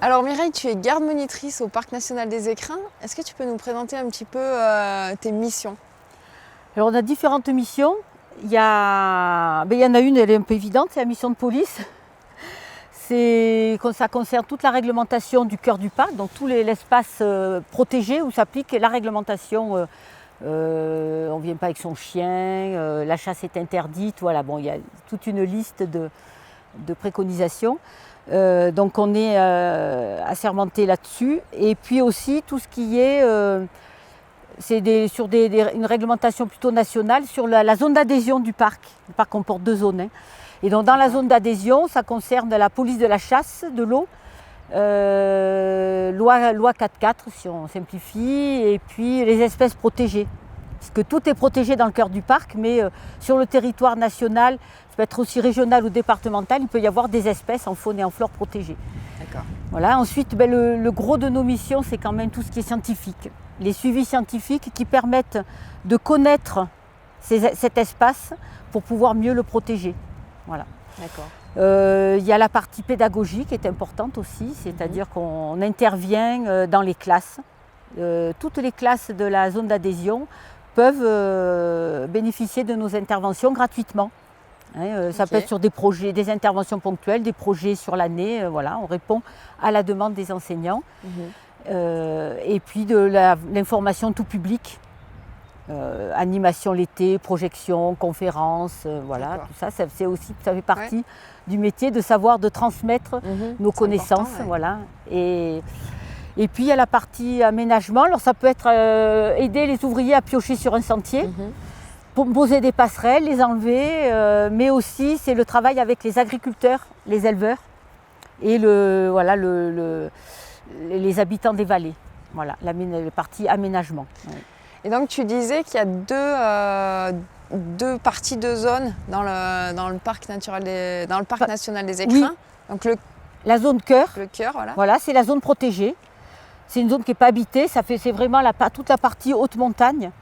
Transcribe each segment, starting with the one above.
Alors Mireille, tu es garde-monitrice au Parc national des Écrins. Est-ce que tu peux nous présenter un petit peu tes missions? Alors on a différentes missions. Il y en a une, elle est un peu évidente, c'est la mission de police. Ça concerne toute la réglementation du cœur du parc, donc tout l'espace protégé où s'applique la réglementation. On ne vient pas avec son chien, la chasse est interdite. Voilà, bon, il y a toute une liste de préconisations. Donc on est assermenté là-dessus. Et puis aussi tout ce qui est, sur une réglementation plutôt nationale sur la zone d'adhésion du parc. Le parc comporte 2 zones. Hein. Et donc dans la zone d'adhésion, ça concerne la police de la chasse de l'eau, loi 4.4 si on simplifie, et puis les espèces protégées. Parce que tout est protégé dans le cœur du parc, mais sur le territoire national, ça peut être aussi régional ou départemental, il peut y avoir des espèces en faune et en flore protégées. D'accord. Voilà. Ensuite, le gros de nos missions, c'est quand même tout ce qui est scientifique. Les suivis scientifiques qui permettent de connaître cet espace pour pouvoir mieux le protéger. Voilà. D'accord. Il y a la partie pédagogique qui est importante aussi, c'est-à-dire qu'on intervient dans les classes. Toutes les classes de la zone d'adhésion peuvent bénéficier de nos interventions gratuitement. Ça peut être sur des projets, des interventions ponctuelles, des projets sur l'année. Voilà, on répond à la demande des enseignants. Et puis de l'information tout public. Animation l'été, projection, conférences, voilà, tout ça, ça fait partie du métier de savoir de transmettre nos connaissances, voilà. Et puis il y a la partie aménagement. Alors ça peut être aider les ouvriers à piocher sur un sentier, pour poser des passerelles, les enlever, mais aussi c'est le travail avec les agriculteurs, les éleveurs et les habitants des vallées. Voilà, la partie aménagement. Ouais. Et donc tu disais qu'il y a deux parties, 2 zones dans le parc national des Écrins. Oui. Donc la zone cœur. Le cœur, voilà. Voilà, c'est la zone protégée. C'est une zone qui n'est pas habitée. C'est vraiment toute la partie haute montagne.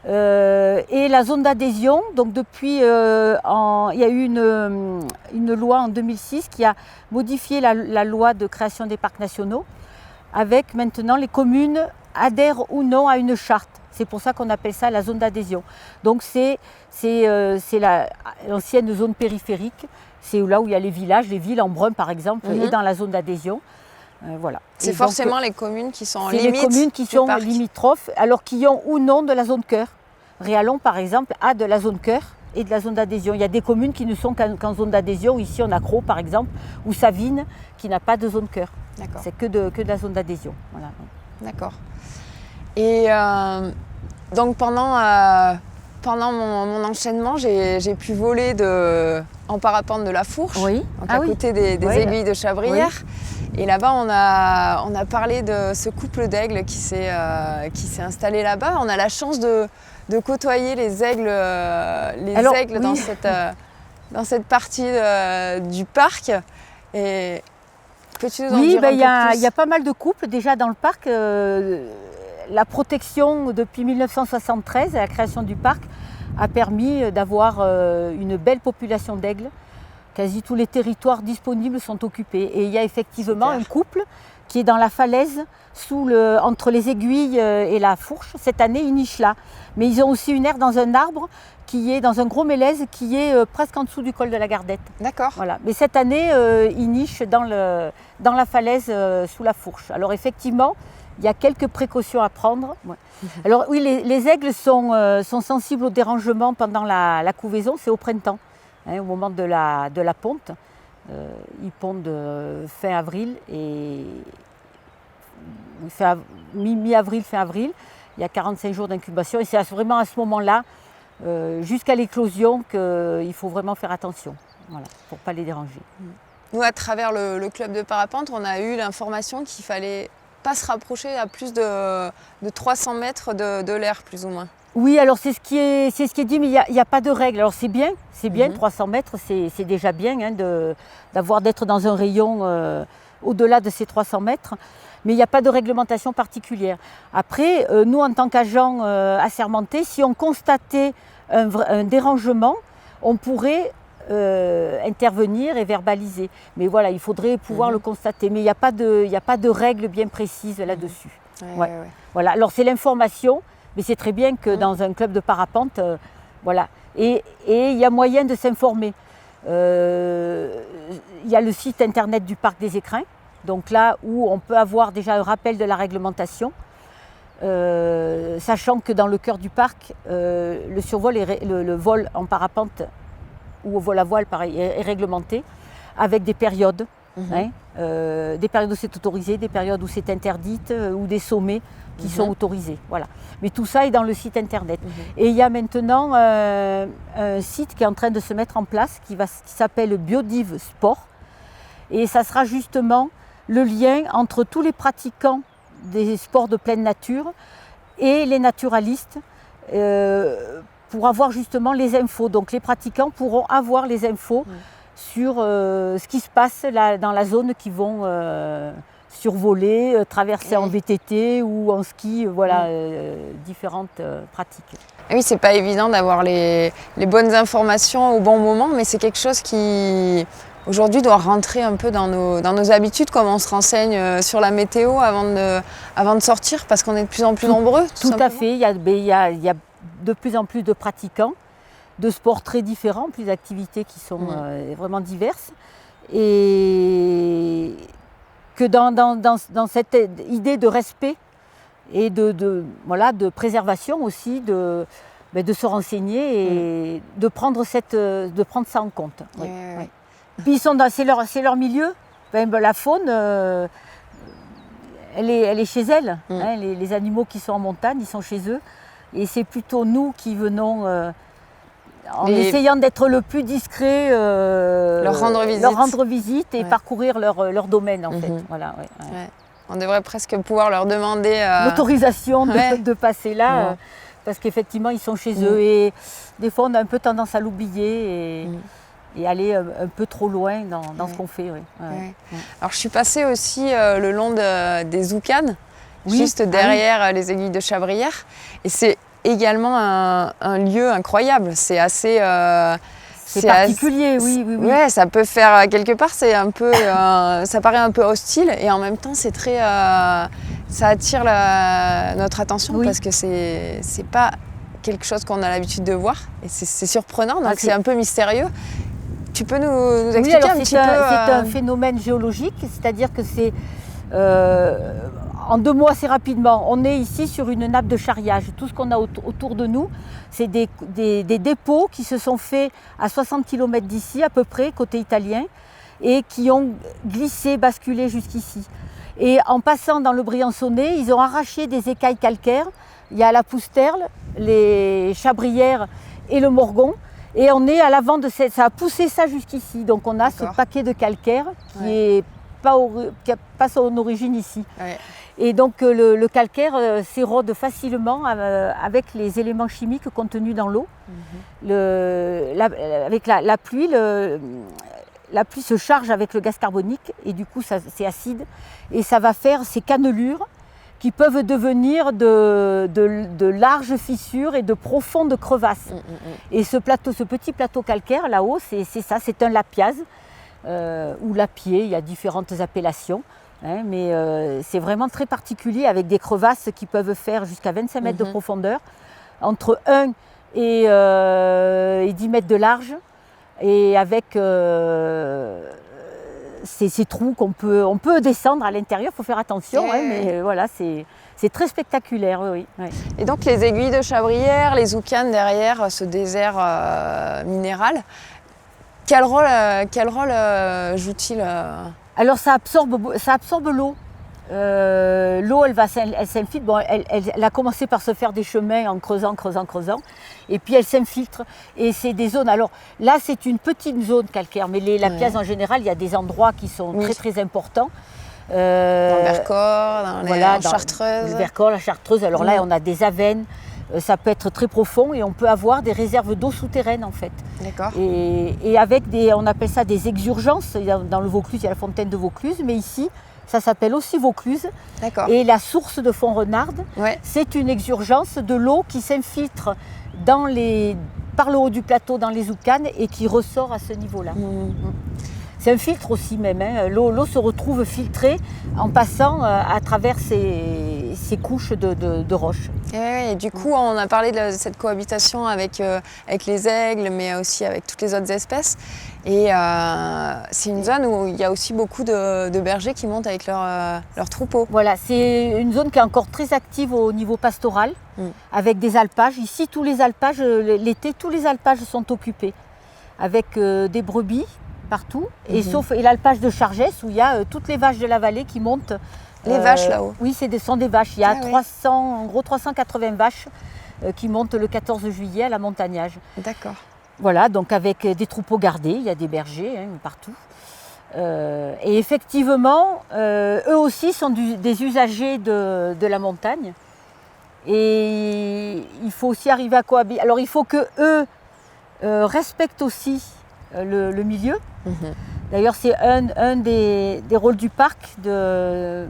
Et la zone d'adhésion. Donc depuis, il y a eu une loi en 2006 qui a modifié la loi de création des parcs nationaux. Avec maintenant les communes adhèrent ou non à une charte. C'est pour ça qu'on appelle ça la zone d'adhésion. Donc c'est l'ancienne zone périphérique. C'est là où il y a les villages, les villes en brun par exemple, et dans la zone d'adhésion. Voilà. C'est forcément les communes qui sont en limite. C'est les communes qui sont limitrophes, alors qui ont ou non de la zone cœur. Réalon par exemple a de la zone cœur et de la zone d'adhésion. Il y a des communes qui ne sont qu'en zone d'adhésion. Ici on a Crau par exemple, ou Savines qui n'a pas de zone cœur. C'est que de la zone d'adhésion. Voilà. D'accord. Et donc pendant mon enchaînement, j'ai pu voler en parapente de la Fourche, donc à côté des aiguilles de Chabrières. Oui. Et là-bas, on a parlé de ce couple d'aigles qui s'est installé là-bas. On a la chance de côtoyer les aigles, dans cette partie du parc. Et peux-tu nous en dire un peu plus ? Il y a pas mal de couples déjà dans le parc. La protection depuis 1973, à la création du parc, a permis d'avoir une belle population d'aigles. Quasi tous les territoires disponibles sont occupés. Et il y a effectivement un couple qui est dans la falaise, entre les aiguilles et la Fourche. Cette année, ils nichent là. Mais ils ont aussi une aire dans un arbre qui est dans un gros mélèze qui est presque en dessous du col de la Gardette. D'accord. Voilà. Mais cette année, ils nichent dans la falaise sous la Fourche. Alors effectivement, il y a quelques précautions à prendre. Ouais. Alors oui, les aigles sont sensibles au dérangement pendant la couvaison, c'est au printemps, au moment de la ponte. Ils pondent fin avril et mi-avril, fin avril. Il y a 45 jours d'incubation et c'est vraiment à ce moment-là, jusqu'à l'éclosion, qu'il faut vraiment faire attention, voilà, pour ne pas les déranger. Nous, à travers le club de parapente, on a eu l'information qu'il fallait pas se rapprocher à plus de 300 mètres de l'air, plus ou moins. Oui, alors c'est ce qui est dit, mais il n'y a pas de règle. Alors c'est bien, 300 mètres, c'est déjà bien d'être dans un rayon au-delà de ces 300 mètres, mais il n'y a pas de réglementation particulière. Après, nous, en tant qu'agents assermentés, si on constatait un dérangement, on pourrait intervenir et verbaliser. Mais voilà, il faudrait pouvoir le constater. Mais il n'y a pas de règles bien précises là-dessus. Ouais. Voilà. Alors c'est l'information, mais c'est très bien que dans un club de parapente, voilà. Et il y a moyen de s'informer. Il y a le site internet du parc des Écrins, donc là où on peut avoir déjà un rappel de la réglementation. Sachant que dans le cœur du parc, le survol, le vol en parapente ou au vol à voile, pareil, est réglementé avec des périodes. Des périodes où c'est autorisé, des périodes où c'est interdit, ou des sommets qui sont autorisés. Voilà. Mais tout ça est dans le site internet. Et il y a maintenant un site qui est en train de se mettre en place qui s'appelle Biodive Sport. Et ça sera justement le lien entre tous les pratiquants des sports de pleine nature et les naturalistes pour avoir justement les infos. Donc les pratiquants pourront avoir les infos sur ce qui se passe là, dans la zone qu'ils vont survoler, traverser en VTT ou en ski, voilà, différentes pratiques. Oui, c'est pas évident d'avoir les bonnes informations au bon moment, mais c'est quelque chose qui aujourd'hui doit rentrer un peu dans nos habitudes, comme on se renseigne sur la météo avant de sortir, parce qu'on est de plus en plus nombreux. Tout à fait, il y a de plus en plus de pratiquants, de sports très différents, plus d'activités qui sont vraiment diverses. Et que dans cette idée de respect et de préservation aussi, de se renseigner et de prendre ça en compte. Puis c'est leur milieu. La faune, elle est chez elle. Les animaux qui sont en montagne, ils sont chez eux. Et c'est plutôt nous qui venons, en essayant d'être le plus discret, leur rendre visite et parcourir leur domaine en fait. Voilà, On devrait presque pouvoir leur demander l'autorisation de passer là, parce qu'effectivement ils sont chez eux. Et des fois on a un peu tendance à l'oublier et aller un peu trop loin dans ce qu'on fait. Alors je suis passée aussi le long des Oucanes, juste derrière les aiguilles de Chabrières, et c'est également un lieu incroyable. C'est assez c'est particulier, oui. Ouais, ça peut faire quelque part, c'est un peu ça paraît un peu hostile et en même temps c'est très ça attire notre attention parce que c'est pas quelque chose qu'on a l'habitude de voir et c'est surprenant, donc c'est un peu mystérieux. Tu peux nous expliquer un petit peu C'est un phénomène géologique, c'est-à-dire que c'est en 2 mots assez rapidement, on est ici sur une nappe de charriage. Tout ce qu'on a autour de nous, c'est des dépôts qui se sont faits à 60 km d'ici à peu près, côté italien, et qui ont glissé, basculé jusqu'ici. Et en passant dans le Briançonnais, ils ont arraché des écailles calcaires. Il y a la Pousterle, les Chabrières et le Morgon. Et on est à l'avant de ça a poussé ça jusqu'ici. Donc on a ce paquet de calcaire qui n'a pas son origine ici. Et donc le calcaire s'érode facilement avec les éléments chimiques contenus dans l'eau. Avec la pluie, la pluie se charge avec le gaz carbonique et du coup c'est acide. Et ça va faire ces cannelures qui peuvent devenir de larges fissures et de profondes crevasses. Et ce petit plateau calcaire là-haut, c'est ça, c'est un lapiaz ou lapier, il y a différentes appellations. Mais c'est vraiment très particulier avec des crevasses qui peuvent faire jusqu'à 25 mètres de profondeur, entre 1 et 10 mètres de large, et avec ces trous qu'on peut descendre à l'intérieur, il faut faire attention, mais voilà, c'est très spectaculaire. Et donc les aiguilles de Chabrières, les Oucanes derrière ce désert minéral, quel rôle joue-t-il Alors ça absorbe l'eau. L'eau, elle s'infiltre. Bon, elle a commencé par se faire des chemins en creusant, et puis elle s'infiltre. Et c'est des zones. Alors là, c'est une petite zone calcaire, mais la pièce en général, il y a des endroits qui sont très très importants. Dans le Vercors, en Chartreuse. Le Vercors, la Chartreuse. Alors là, on a des avennes. Ça peut être très profond et on peut avoir des réserves d'eau souterraine en fait. D'accord. Et avec on appelle ça des exurgences. Dans le Vaucluse, il y a la fontaine de Vaucluse, mais ici, ça s'appelle aussi Vaucluse. D'accord. Et la source de Font-Renard, c'est une exurgence de l'eau qui s'infiltre dans les par le haut du plateau dans les oucanes et qui ressort à ce niveau-là. C'est un filtre aussi même, hein. L'eau se retrouve filtrée en passant à travers ces couches de roches. Et du coup, on a parlé de cette cohabitation avec les aigles, mais aussi avec toutes les autres espèces. Et c'est une zone où il y a aussi beaucoup de bergers qui montent avec leurs troupeaux. Voilà, c'est une zone qui est encore très active au niveau pastoral, avec des alpages. Ici, tous les alpages, l'été, tous les alpages sont occupés, avec des brebis partout, et sauf l'alpage de Chargès où il y a toutes les vaches de la vallée qui montent. Les vaches là-haut? Oui, ce sont des vaches. Il y a en gros 380 vaches qui montent le 14 juillet à la Montagnage. D'accord. Voilà, donc avec des troupeaux gardés, il y a des bergers partout. Et effectivement, eux aussi sont des usagers de la montagne. Et il faut aussi arriver à cohabiter. Alors il faut que eux respectent aussi le milieu. D'ailleurs, c'est un des rôles du parc de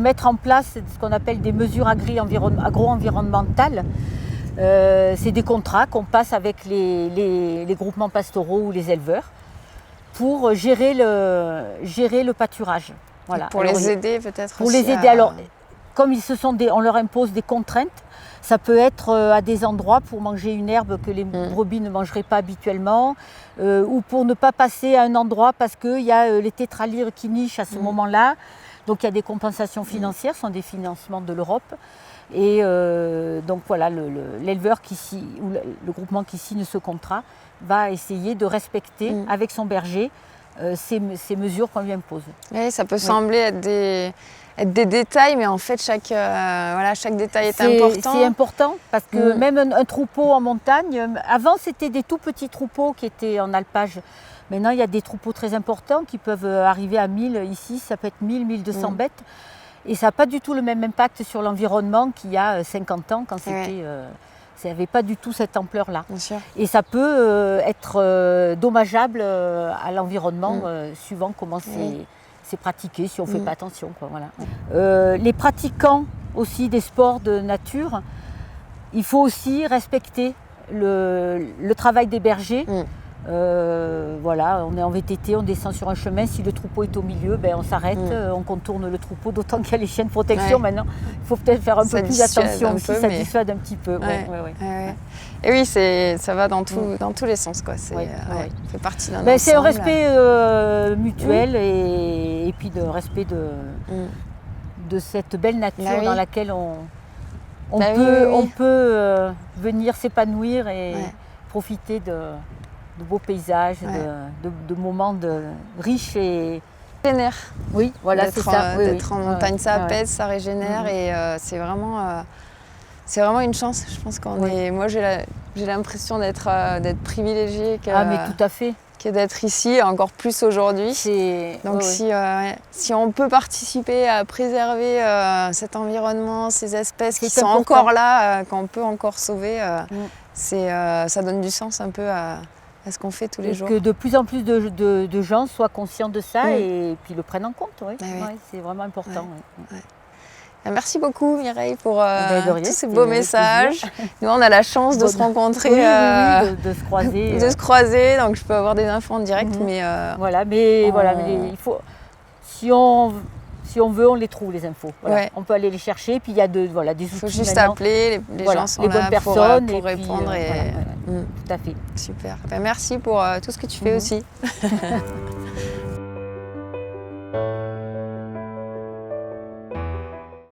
mettre en place ce qu'on appelle des mesures agro-environnementales. C'est des contrats qu'on passe avec les groupements pastoraux ou les éleveurs pour gérer le pâturage. Voilà. Pour les aider peut-être. Pour les aider. Alors, comme on leur impose des contraintes, ça peut être à des endroits pour manger une herbe que les brebis ne mangeraient pas habituellement, ou pour ne pas passer à un endroit parce qu'il y a les tétralyres qui nichent à ce moment-là. Donc il y a des compensations financières, ce sont des financements de l'Europe. Et donc voilà, l'éleveur ou le groupement qui signe ce contrat va essayer de respecter avec son berger ces mesures qu'on lui impose. Oui, ça peut sembler être des détails, mais en fait chaque détail est important. C'est important parce que même un troupeau en montagne, avant c'était des tout petits troupeaux qui étaient en alpage. Maintenant il y a des troupeaux très importants qui peuvent arriver à 1000, ici ça peut être 1200 bêtes. Et ça n'a pas du tout le même impact sur l'environnement qu'il y a 50 ans quand ça n'avait pas du tout cette ampleur-là. Et ça peut être dommageable à l'environnement suivant comment c'est pratiqué, si on ne fait pas attention. Voilà. Les pratiquants aussi des sports de nature, il faut aussi respecter le travail des bergers. Voilà, on est en VTT, on descend sur un chemin, si le troupeau est au milieu, on s'arrête, on contourne le troupeau, d'autant qu'il y a les chiens de protection maintenant. Il faut peut-être faire un peu plus attention aussi, ça dissuade un petit peu. Et oui, ça va dans tous les sens, quoi. Ça fait partie d'un ensemble. C'est un respect mutuel et puis de respect de cette belle nature dans laquelle on peut venir s'épanouir et profiter de beaux paysages, de moments riches et régénère. Oui, voilà, c'est ça. D'être en montagne, ça apaise, ça régénère et c'est vraiment une chance. Je pense moi j'ai l'impression d'être privilégiée mais tout à fait. Que d'être ici, encore plus aujourd'hui. Donc si on peut participer à préserver cet environnement, ces espèces qui sont encore là, qu'on peut encore sauver, ça donne du sens un peu à ce qu'on fait tous les jours. Que de plus en plus de gens soient conscients de ça et puis le prennent en compte. C'est vraiment important. Merci beaucoup Mireille pour tous ces beaux messages. Nous on a la chance de se rencontrer, de se croiser. De se croiser, donc je peux avoir des infos en direct. Mais il faut, si on veut, on les trouve les infos. Voilà. On peut aller les chercher, puis il y a des outils. Il faut juste appeler, les gens sont les bonnes personnes pour répondre. Tout à fait. Super. Merci pour tout ce que tu fais aussi.